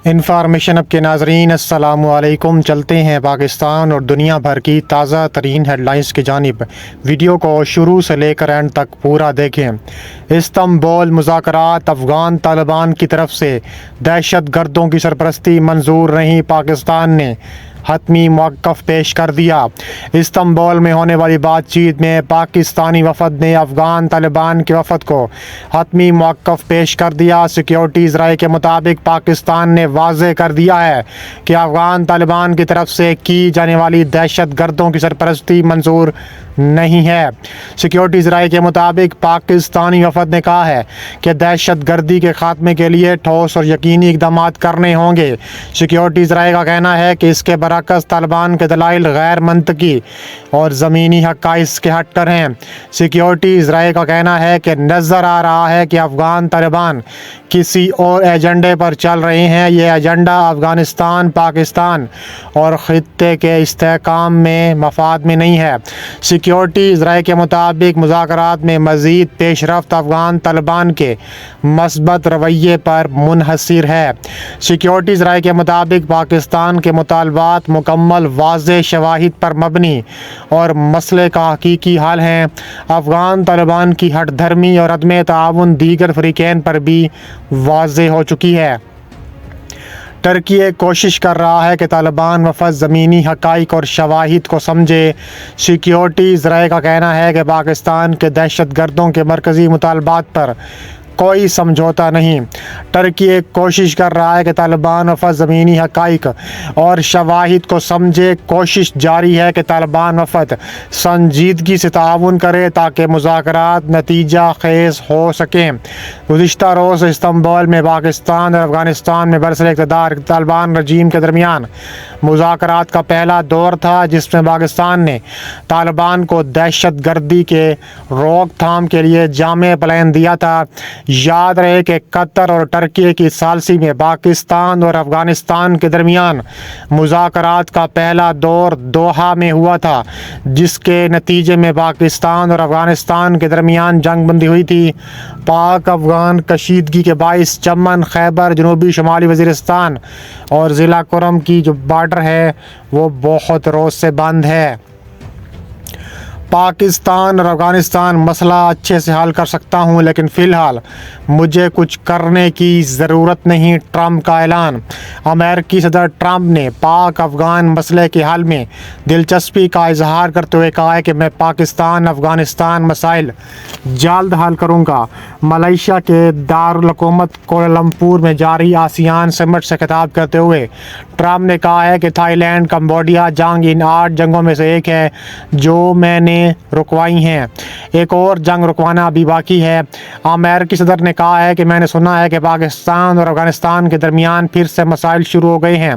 Information اب کے ناظرین السلام علیکم، چلتے ہیں پاکستان اور دنیا بھر کی تازہ ترین ہیڈ لائنز کی جانب۔ ویڈیو کو شروع سے لے کر اینڈ تک پورا دیکھیں۔ استنبول مذاکرات افغان طالبان کی طرف سے دہشت گردوں کی سرپرستی منظور نہیں، پاکستان نے حتمی موقف پیش کر دیا۔ استنبول میں ہونے والی بات چیت میں پاکستانی وفد نے افغان طالبان کے وفد کو حتمی موقف پیش کر دیا۔ سیکیورٹی ذرائع کے مطابق پاکستان نے واضح کر دیا ہے کہ افغان طالبان کی طرف سے کی جانے والی دہشت گردوں کی سرپرستی منظور نہیں ہے۔ سیکیورٹی ذرائع کے مطابق پاکستانی وفد نے کہا ہے کہ دہشت گردی کے خاتمے کے لیے ٹھوس اور یقینی اقدامات کرنے ہوں گے۔ سیکیورٹی ذرائع کا کہنا ہے کہ اس کے برعکس طالبان کے دلائل غیر منطقی اور زمینی حقائق کے ہٹ کر ہیں۔ سیکیورٹی ذرائع کا کہنا ہے کہ نظر آ رہا ہے کہ افغان طالبان کسی اور ایجنڈے پر چل رہے ہیں۔ یہ ایجنڈا افغانستان، پاکستان اور خطے کے استحکام میں مفاد میں نہیں ہے۔ سیکیورٹی ذرائع کے مطابق مذاکرات میں مزید پیش رفت افغان طالبان کے مثبت رویے پر منحصر ہے۔ سیکیورٹی ذرائع کے مطابق پاکستان کے مطالبات مکمل واضح شواہد پر مبنی اور مسئلے کا حقیقی حل ہیں۔ افغان طالبان کی ہٹ دھرمی اور عدم تعاون دیگر فریقین پر بھی واضح ہو چکی ہے۔ ترکی کوشش کر رہا ہے کہ طالبان وفد زمینی حقائق اور شواہد کو سمجھے۔ سیکیورٹی ذرائع کا کہنا ہے کہ پاکستان کے دہشت گردوں کے مرکزی مطالبات پر کوئی سمجھوتا نہیں۔ ترکی کوشش کر رہا ہے کہ طالبان وفد زمینی حقائق اور شواہد کو سمجھے۔ کوشش جاری ہے کہ طالبان وفد سنجیدگی سے تعاون کرے تاکہ مذاکرات نتیجہ خیز ہو سکیں۔ گزشتہ روز استنبول میں پاکستان اور افغانستان میں برسر اقتدار طالبان رجیم کے درمیان مذاکرات کا پہلا دور تھا، جس میں پاکستان نے طالبان کو دہشت گردی کے روک تھام کے لیے جامع پلان دیا تھا۔ یاد رہے کہ قطر اور ترکی کی ثالثی میں پاکستان اور افغانستان کے درمیان مذاکرات کا پہلا دور دوحہ میں ہوا تھا، جس کے نتیجے میں پاکستان اور افغانستان کے درمیان جنگ بندی ہوئی تھی۔ پاک افغان کشیدگی کے باعث چمن، خیبر، جنوبی شمالی وزیرستان اور ضلع کرم کی جو بارڈر ہے وہ بہت روز سے بند ہے۔ پاکستان اور افغانستان مسئلہ اچھے سے حل کر سکتا ہوں، لیکن فی الحال مجھے کچھ کرنے کی ضرورت نہیں، ٹرمپ کا اعلان۔ امریکی صدر ٹرمپ نے پاک افغان مسئلے کے حل میں دلچسپی کا اظہار کرتے ہوئے کہا ہے کہ میں پاکستان افغانستان مسائل جلد حل کروں گا۔ ملائیشیا کے دارالحکومت کوالالمپور میں جاری آسیان سمٹ سے خطاب کرتے ہوئے ٹرمپ نے کہا ہے کہ تھائی لینڈ کمبوڈیا جنگ ان 8 جنگوں میں سے ایک ہے جو میں نے رکوائی ہیں۔ ایک اور جنگ رکوانا ابھی باقی ہے۔ امریکی صدر نے کہا ہے کہ میں نے سنا ہے کہ پاکستان اور افغانستان کے درمیان پھر سے مسائل شروع ہو گئے ہیں۔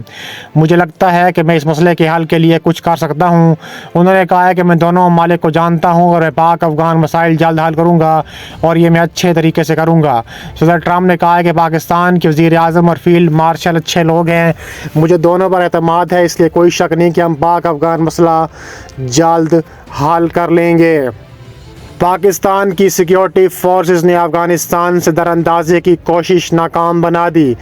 مجھے لگتا ہے کہ میں اس مسئلے کے حل کے لیے کچھ کر سکتا ہوں۔ انہوں نے کہا ہے کہ میں دونوں ممالک کو جانتا ہوں اور میں پاک افغان مسائل جلد حل کروں گا اور یہ میں اچھے طریقے سے کروں گا۔ صدر ٹرمپ نے کہا ہے کہ پاکستان کے وزیر اعظم اور فیلڈ مارشل اچھے لوگ ہیں۔ مجھے دونوں پر اعتماد ہے، اس لیے کوئی شک نہیں کہ ہم پاک افغان مسئلہ جلد حل کر لیں گے۔ پاکستان کی سیکیورٹی فورسز نے افغانستان سے دراندازی کی کوشش ناکام بنا دی۔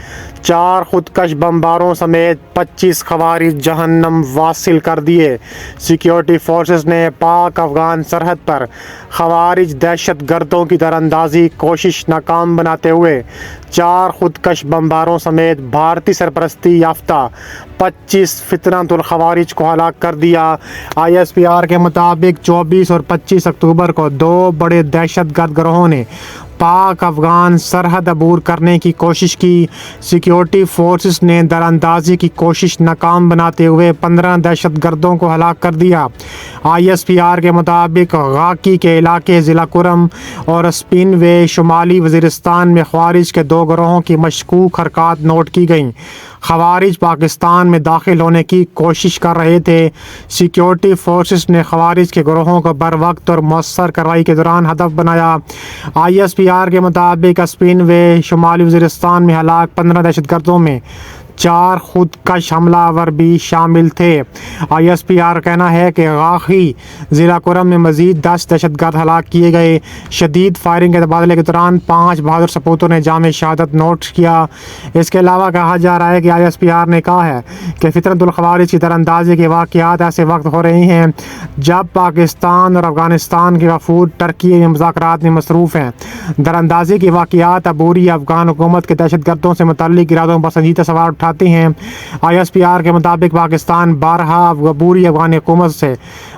4 خودکش بمباروں سمیت 25 خوارج جہنم واصل کر دیے۔ سیکیورٹی فورسز نے پاک افغان سرحد پر خوارج دہشت گردوں کی دراندازی کوشش ناکام بناتے ہوئے 4 خودکش بمباروں سمیت بھارتی سرپرستی یافتہ 25 فتنۃ الخوارج کو ہلاک کر دیا۔ ISPR کے مطابق 24 اور 25 اکتوبر کو 2 بڑے دہشت گرد گروہوں نے پاک افغان سرحد عبور کرنے کی کوشش کی۔ سیکیورٹی فورسز نے دراندازی کی کوشش ناکام بناتے ہوئے 15 دہشت گردوں کو ہلاک کر دیا۔ ISPR کے مطابق غاکی کے علاقے ضلع کرم اور اسپن وے شمالی وزیرستان میں خوارج کے 2 گروہوں کی مشکوک حرکات نوٹ کی گئیں۔ خوارج پاکستان میں داخل ہونے کی کوشش کر رہے تھے۔ سیکیورٹی فورسز نے خوارج کے گروہوں کو بر وقت اور مؤثر کارروائی کے دوران ہدف بنایا۔ ISPR کے مطابق اسپن وے شمالی وزیرستان میں ہلاک 15 دہشت گردوں میں 4 خودکش حملہ آور بھی شامل تھے۔ ISPR کا کہنا ہے کہ غاخی ضلع کرم میں مزید 10 دہشت گرد ہلاک کیے گئے۔ شدید فائرنگ کے تبادلے کے دوران 5 بہادر سپوتوں نے جام شہادت نوٹ کیا۔ اس کے علاوہ کہا جا رہا ہے کہ ISPR نے کہا ہے کہ فطرت الخوارج کی تیراندازی کے واقعات ایسے وقت ہو رہے ہیں جب پاکستان اور افغانستان کے وفود ترکی میں مذاکرات میں مصروف ہیں۔ تیراندازی کے واقعات عبوری افغان حکومت کے دہشت گردوں سے متعلق ارادوں پر سنجیدہ سوال اٹھاتے ہیں۔ ISPR کے مطابق پاکستان بارہا عبوری افغان حکومت سے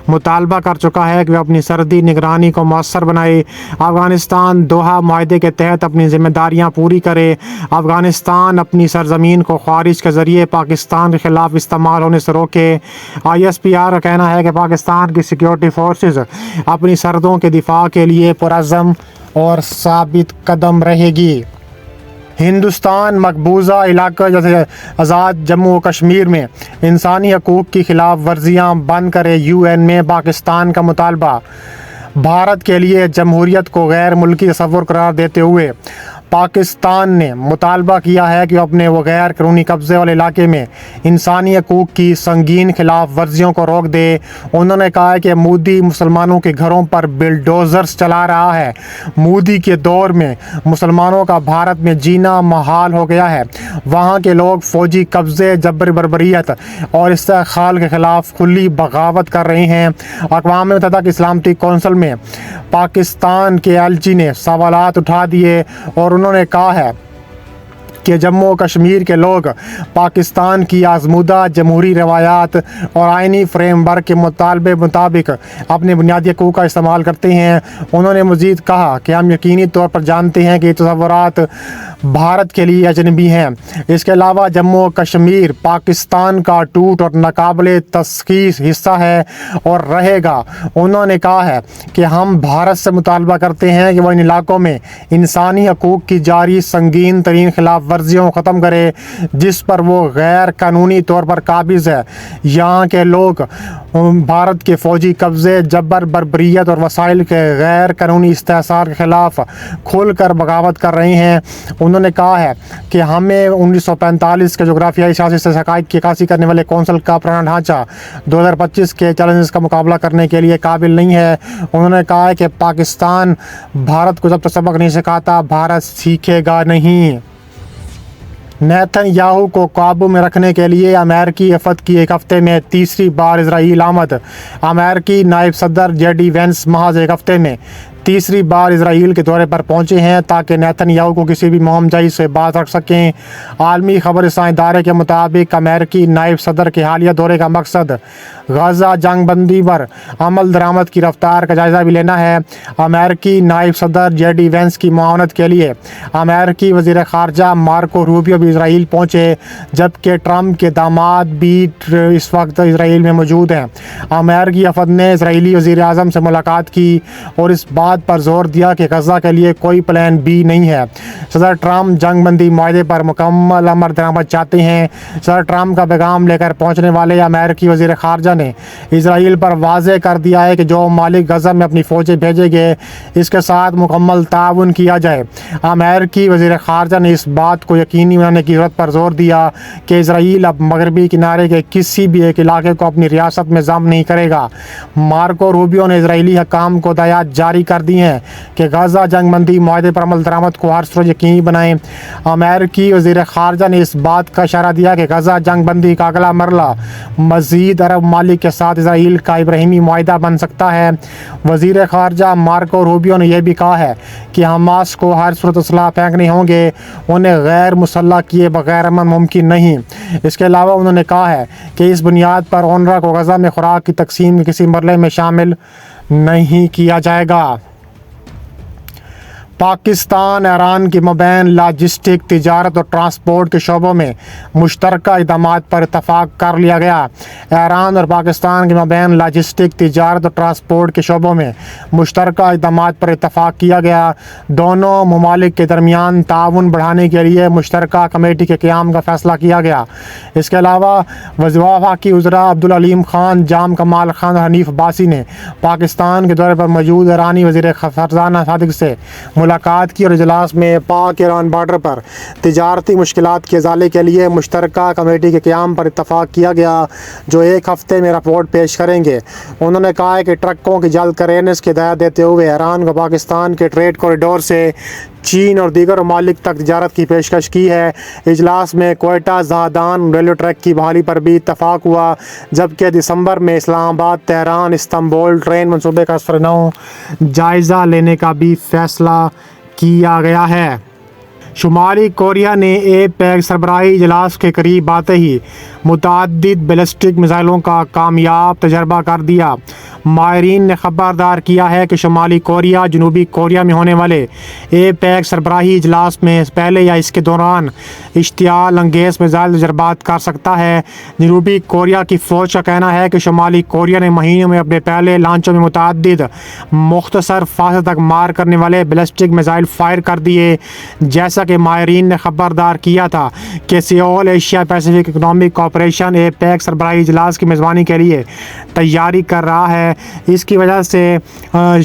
مطالبہ کر چکا ہے کہ وہ اپنی سرحدی نگرانی کو مؤثر بنائے۔ افغانستان دوحہ معاہدے کے تحت اپنی ذمہ داریاں پوری کرے۔ افغانستان اپنی سرزمین کو خارج کے ذریعے پاکستان کے خلاف استعمال ہونے سے روکے۔ ISPR کا کہنا ہے کہ پاکستان کی سیکیورٹی فورسز اپنی سرحدوں کے دفاع کے لیے پرعزم اور ثابت قدم رہے گی۔ ہندوستان مقبوضہ علاقہ جیسے آزاد جموں و کشمیر میں انسانی حقوق کی خلاف ورزیاں بند کرے۔ UN میں پاکستان کا مطالبہ۔ بھارت کے لیے جمہوریت کو غیر ملکی تصور قرار دیتے ہوئے پاکستان نے مطالبہ کیا ہے کہ وہ اپنے غیر قانونی قبضے والے علاقے میں انسانی حقوق کی سنگین خلاف ورزیوں کو روک دے۔ انہوں نے کہا ہے کہ مودی مسلمانوں کے گھروں پر بلڈوزرز چلا رہا ہے۔ مودی کے دور میں مسلمانوں کا بھارت میں جینا محال ہو گیا ہے۔ وہاں کے لوگ فوجی قبضے، جبر بربریت اور استحصال کے خلاف کھلی بغاوت کر رہے ہیں۔ اقوام متحدہ کی سلامتی کونسل میں پاکستان کے LG نے سوالات اٹھا دیے اور انہوں نے کہا ہے کہ جموں و کشمیر کے لوگ پاکستان کی آزمودہ جمہوری روایات اور آئینی فریم ورک کے مطالبے مطابق اپنے بنیادی حقوق کا استعمال کرتے ہیں۔ انہوں نے مزید کہا کہ ہم یقینی طور پر جانتے ہیں کہ یہ تصورات بھارت کے لیے اجنبی ہیں۔ اس کے علاوہ جموں و کشمیر پاکستان کا ٹوٹ اور ناقابل تشخیص حصہ ہے اور رہے گا۔ انہوں نے کہا ہے کہ ہم بھارت سے مطالبہ کرتے ہیں کہ وہ ان علاقوں میں انسانی حقوق کی جاری سنگین ترین خلاف ورزیوں کو ختم کرے جس پر وہ غیر قانونی طور پر قابض ہے۔ یہاں کے لوگ بھارت کے فوجی قبضے، جبر بربریت اور وسائل کے غیر قانونی استحصال کے خلاف کھل کر بغاوت کر رہے ہیں۔ انہوں نے کہا ہے کہ ہمیں 1945 کے جغرافیائی سیاسی سے حقائق کی عکاسی کرنے والے کونسل کا پرانا ڈھانچہ 2025 کے چیلنجز کا مقابلہ کرنے کے لیے قابل نہیں ہے۔ انہوں نے کہا ہے کہ پاکستان بھارت کو جب تک سبق نہیں سکھاتا، بھارت سیکھے گا نہیں۔ نیتن یاہو کو قابو میں رکھنے کے لیے امریکی وفد کی ایک ہفتے میں تیسری بار اسرائیل آمد۔ امریکی نائب صدر JD وینس محض ایک ہفتے میں تیسری بار اسرائیل کے دورے پر پہنچے ہیں تاکہ نیتن یاہو کو کسی بھی مہم جائی سے بات رکھ سکیں۔ عالمی خبر رساں ادارے کے مطابق امریکی نائب صدر کے حالیہ دورے کا مقصد غزہ جنگ بندی پر عمل درآمد کی رفتار کا جائزہ بھی لینا ہے۔ امریکی نائب صدر JD وینس کی معاونت کے لیے امریکی وزیر خارجہ مارکو روبیو بھی اسرائیل پہنچے جبکہ ٹرمپ کے داماد بھی اس وقت اسرائیل میں موجود ہیں۔ امریکی وفد نے اسرائیلی وزیر اعظم سے ملاقات کی اور اس بات پر زور دیا کہ غزہ کے لیے کوئی پلان B نہیں ہے۔ صدر ٹرمپ جنگ بندی معاہدے پر مکمل عمل درآمد چاہتے ہیں۔ صدر ٹرمپ کا پیغام لے کر پہنچنے والے امریکی وزیر خارجہ نے اسرائیل پر واضح کر دیا ہے کہ جو ممالک غزہ میں اپنی فوجیں بھیجیں گے اس کے ساتھ مکمل تعاون کیا جائے۔ امریکی وزیر خارجہ نے اس بات کو یقینی بنانے کی ضرورت پر زور دیا کہ اسرائیل اب مغربی کنارے کے کسی بھی ایک علاقے کو اپنی ریاست میں ضم نہیں کرے گا۔ مارکو روبیو نے اسرائیلی حکام کو ہدایات جاری کر دی ہیں کہ غزہ جنگ بندی معاہدے پر عمل درآمد کو ہر صورت یقینی بنائیں۔ امریکی وزیر خارجہ نے اس بات کا اشارہ دیا کہ غزہ جنگ بندی کا اگلا مرحلہ مزید عرب ممالک کے ساتھ اسرائیل کا ابراہیمی معاہدہ بن سکتا ہے۔ وزیر خارجہ مارکو روبیو نے یہ بھی کہا ہے کہ حماس کو ہر صورت اسلحہ پھینکنے ہوں گے، انہیں غیر مسلح کیے بغیر امن ممکن نہیں۔ اس کے علاوہ انہوں نے کہا ہے کہ اس بنیاد پر اونروا کو غزہ میں خوراک کی تقسیم کے کسی مرحلے میں شامل نہیں کیا جائے گا۔ پاکستان ایران کے مابین لاجسٹک، تجارت اور ٹرانسپورٹ کے شعبوں میں مشترکہ اقدامات پر اتفاق کر لیا گیا۔ ایران اور پاکستان کے مابین لاجسٹک، تجارت اور ٹرانسپورٹ کے شعبوں میں مشترکہ اقدامات پر اتفاق کیا گیا۔ دونوں ممالک کے درمیان تعاون بڑھانے کے لیے مشترکہ کمیٹی کے قیام کا فیصلہ کیا گیا۔ اس کے علاوہ وفاقی وزراء عبدالعلیم خان، جام کمال خان اور حنیف عباسی نے پاکستان کے دورے پر موجود ایرانی وزیر خارجہ صادق سے ملاقات کی اور اجلاس میں پاک ایران بارڈر پر تجارتی مشکلات کے ازالے کے لیے مشترکہ کمیٹی کے قیام پر اتفاق کیا گیا، جو ایک ہفتے میں رپورٹ پیش کریں گے۔ انہوں نے کہا کہ ٹرکوں کی جلد کلیئرنس کی ہدایت دیتے ہوئے ایران کو پاکستان کے ٹریڈ کوریڈور سے چین اور دیگر ممالک تک تجارت کی پیشکش کی ہے۔ اجلاس میں کوئٹہ زاہدان ریلوے ٹریک کی بحالی پر بھی اتفاق ہوا، جبکہ دسمبر میں اسلام آباد تہران استنبول ٹرین منصوبے کا سر نو جائزہ لینے کا بھی فیصلہ کیا گیا ہے۔ شمالی کوریا نے پیک سربراہی اجلاس کے قریب آتے ہی متعدد بیلسٹک میزائلوں کا کامیاب تجربہ کر دیا۔ ماہرین نے خبردار کیا ہے کہ شمالی کوریا جنوبی کوریا میں ہونے والے پیک سربراہی اجلاس میں پہلے یا اس کے دوران اشتعال انگیز میزائل تجربات کر سکتا ہے۔ جنوبی کوریا کی فوج کا کہنا ہے کہ شمالی کوریا نے مہینوں میں اپنے پہلے لانچوں میں متعدد مختصر فاصلے تک مار کرنے والے بیلسٹک میزائل فائر کر دیے۔ جیسا کہ ماہرین نے خبردار کیا تھا کہ Seoul Asia Pacific Economic Cooperation APEC سربراہی اجلاس کی میزبانی کے لیے تیاری کر رہا ہے۔ اس کی وجہ سے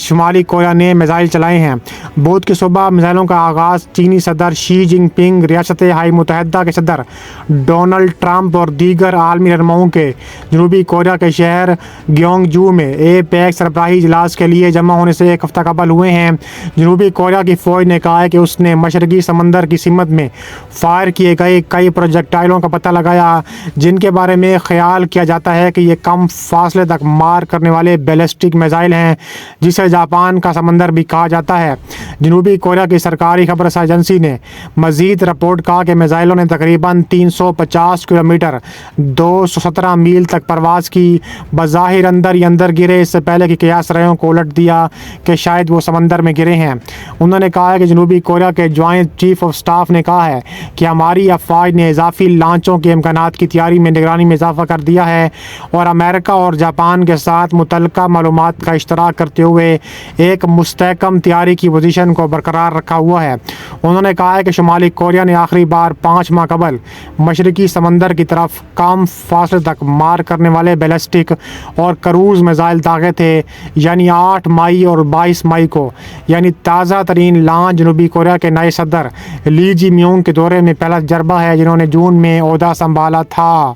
شمالی کوریا نے میزائل چلائے ہیں۔ بدھ کی صبح میزائلوں کا آغاز چینی صدر شی جن پنگ، ریاست ہائے متحدہ کے صدر ڈونلڈ ٹرمپ اور دیگر عالمی رہنماؤں کے جنوبی کوریا کے شہر گیونگجو میں پیک سربراہی اجلاس کے لیے جمع ہونے سے ایک ہفتہ قبل ہوئے ہیں۔ جنوبی کوریا کی فوج نے کہا ہے کہ اس نے مشرقی سمندر کی سمت میں فائر کیے گئے کئی پروجیکٹائلوں کا پتہ لگایا، جن کے بارے میں خیال کیا جاتا ہے کہ یہ کم فاصلے تک مار کرنے والے بیلسٹک میزائل ہیں، جسے جاپان کا سمندر بھی کہا جاتا ہے۔ جنوبی کوریا کی سرکاری خبر رساں ایجنسی نے مزید رپورٹ کہا کہ میزائلوں نے تقریباً 350 کلومیٹر 217 میل تک پرواز کی، بظاہر اندر ہی اندر گرے، اس سے پہلے کہ قیاس رائیوں کو الٹ دیا کہ شاید وہ سمندر میں گرے ہیں۔ انہوں نے کہا ہے کہ جنوبی کوریا کے جوائنٹ چیف آف سٹاف نے کہا ہے کہ ہماری افواج نے اضافی لانچوں کے امکانات کی تیاری میں نگرانی میں اضافہ کر دیا ہے اور امریکہ اور جاپان کے ساتھ متعلقہ معلومات کا اشتراک کرتے ہوئے ایک مستحکم تیاری کی پوزیشن کو برقرار رکھا ہوا ہے۔ انہوں نے کہا ہے کہ شمالی کوریا نے آخری بار 5 ماہ قبل مشرقی سمندر کی طرف کم فاصلے تک مار کرنے والے بیلسٹک اور کروز میزائل داغے تھے، یعنی 8 مئی اور 22 مئی کو، یعنی تازہ ترین لانچ جنوبی کوریا کے نئے صدر لی جی میونگ کے دورے میں پہلا تجربہ ہے، جنہوں نے جون میں عہدہ سنبھالا تھا۔